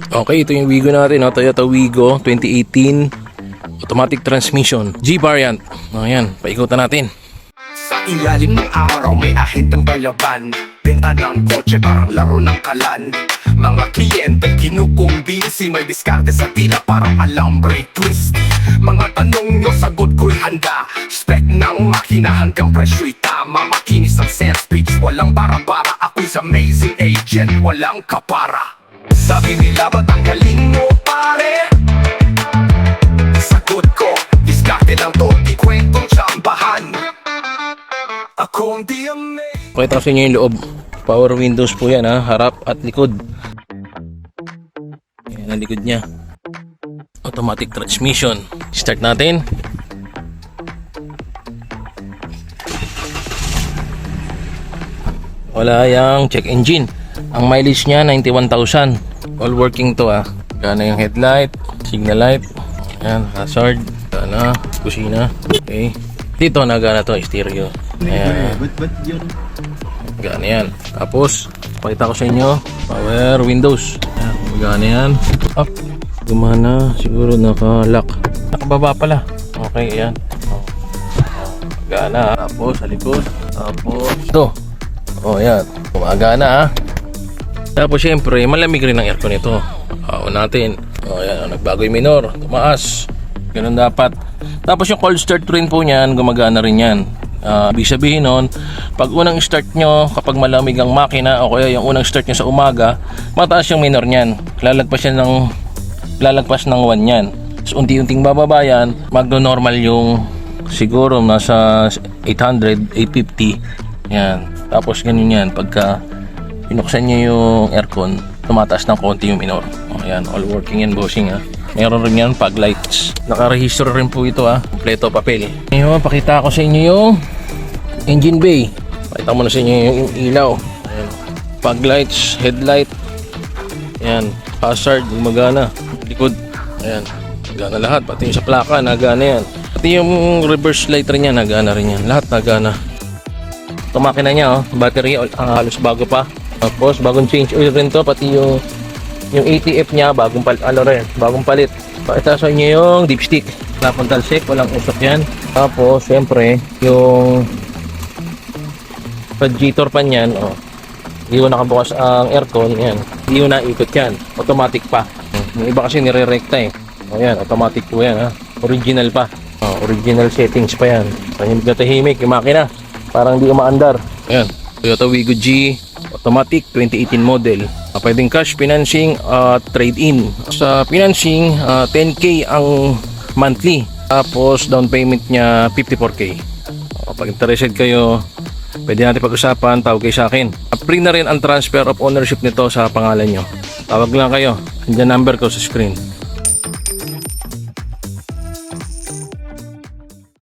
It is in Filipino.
Okay, ito yung Wigo natin, no? Toyota Wigo 2018 automatic transmission G variant. Ayan, paikutan natin. Sa ilalim ng araw may ahit ng balaban. Benta ng kotse parang laro ng kalan. Mga kliyente kinukumbinsi, may diskarte sa tila parang alambre twist. Mga tanong nyo sagot ko'y handa. Spec ng makina hanggang presyo'y tama. Makinis ang sales pitch, walang bara-bara. Ako'y amazing agent, walang kapara. Sabi nila ba't ang galing mo pare? Sagot ko, diskarte lang to, di kwentong tsambahan. Ako hindi amazing. Pakita ko sa inyo yung loob. Power windows po yan, ha? Harap at likod. Yan ang likod niya. Automatic transmission. Start natin. Wala yung check engine. Ang mileage niya 91,000. All working to, ha. Gana yung headlight, signal light. Ayan, hazard. Gana, kusina. Okay. Dito nagana to, stereo. Ayan. Gana yan. Tapos, pakita ko sa inyo, power windows. Ayan, gana yan. Up. Gumana, siguro naka-lock. Nakababa pala. Okay, ayan. Gana. Tapos, sa likod. Tapos, ito. O, ayan. Gumagana, ha. Tapos, syempre, malamig rin ang aircon nito. Natin. O, ayan. Nagbago yung minor. Tumaas. Ganun dapat. Tapos, yung cold start rin po niyan, gumagana rin yan. Ibig sabihin nun, pag unang start nyo kapag malamig ang makina o kaya yung unang start nyo sa umaga, mataas yung minor nyan, lalagpas ng 1 yan. So unti-unting bababa yan, magno-normal yung siguro nasa 800, 850 yan. Tapos ganun yan, pagka pinuksan nyo yung aircon, tumataas ng konti yung minor. Ayan, all working yan, bossing, ha. Meron rin yan pag lights. Nakarehistro rin po ito, ha. Kompleto papel. Ngayon, pakita ko sa inyo yung engine bay. Pakita mo na sa inyo yung ilaw. Ayan. Pag lights, headlight. Ayan. Hazard, gumagana. Likod. Ayan. Nagana lahat. Pati yung sa plaka, nagana yan. Pati yung reverse light rin yan, nagana rin yan. Lahat nagana. Ito makina niya, oh. Battery, halos bago pa. Tapos, bagong change oil rin to. Pati yung ATF niya, bagong palit. Pakita sa inyo yung dipstick. Wala pang talsik, walang usok yan. Tapos, syempre, yung radiator pan yan, oh. Hindi ko nakabukas ang aircon, yan. Hindi ko naikot yan. Automatic pa. Yung iba kasi nire-recta, eh. O yan, automatic po yan, ha. Original pa. Original settings pa yan. Tahimik na tahimik yung makina. Parang hindi umaandar. Ayan. Toyota Wigo G automatic 2018 model. Pwedeng cash, financing, trade-in. Sa financing, 10K ang monthly. Tapos down payment niya 54K. Pag interested kayo, pwede natin pag-usapan, tawag kayo sa akin. Free na rin ang transfer of ownership nito sa pangalan nyo. Tawag lang kayo. Andiyan number ko sa screen.